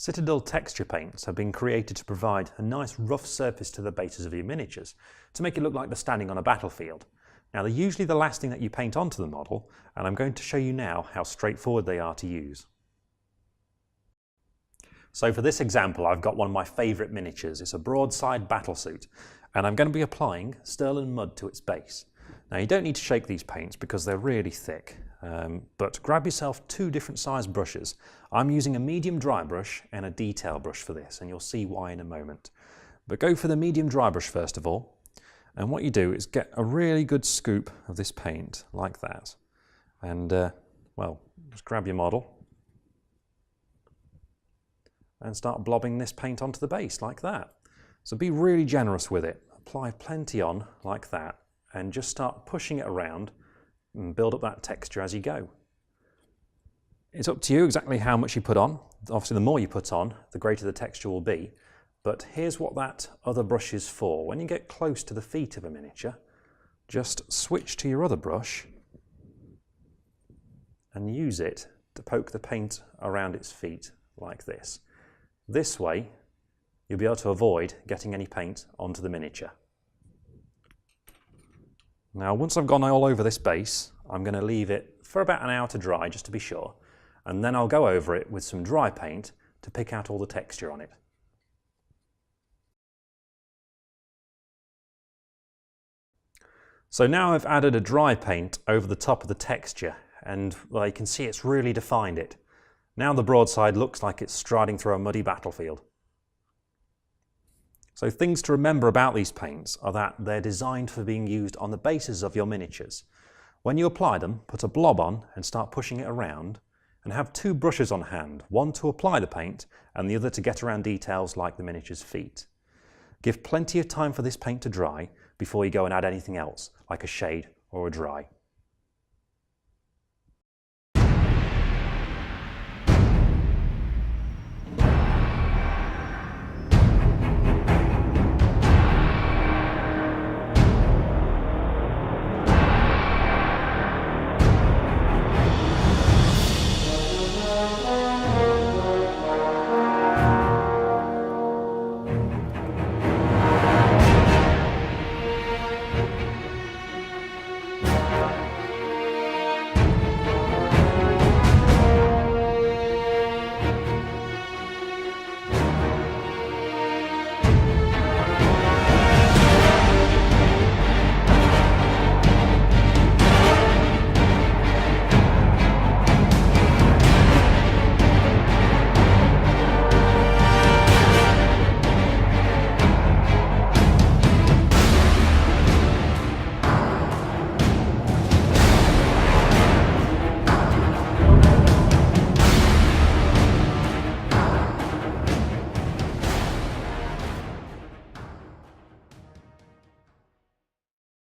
Citadel texture paints have been created to provide a nice rough surface to the bases of your miniatures to make it look like they're standing on a battlefield. Now they're usually the last thing that you paint onto the model, and I'm going to show you now how straightforward they are to use. So for this example, I've got one of my favourite miniatures. It's a broadside battlesuit, and I'm going to be applying Sterling mud to its base. Now you don't need to shake these paints because they're really thick, but grab yourself two different size brushes. I'm using a medium dry brush and a detail brush for this, and you'll see why in a moment. But go for the medium dry brush first of all, and what you do is get a really good scoop of this paint like that, and well, just grab your model and start blobbing this paint onto the base like that. So be really generous with it, apply plenty on like that, and just start pushing it around and build up that texture as you go. It's up to you exactly how much you put on. Obviously the more you put on, the greater the texture will be, but here's what that other brush is for. When you get close to the feet of a miniature, just switch to your other brush and use it to poke the paint around its feet like this. This way, you'll be able to avoid getting any paint onto the miniature. Now, once I've gone all over this base, I'm going to leave it for about an hour to dry, just to be sure, and then I'll go over it with some dry paint to pick out all the texture on it. So now I've added a dry paint over the top of the texture, and well, you can see it's really defined it. Now the broadside looks like it's striding through a muddy battlefield. So things to remember about these paints are that they're designed for being used on the bases of your miniatures. When you apply them, put a blob on and start pushing it around, and have two brushes on hand, one to apply the paint and the other to get around details like the miniature's feet. Give plenty of time for this paint to dry before you go and add anything else, like a shade or a dry.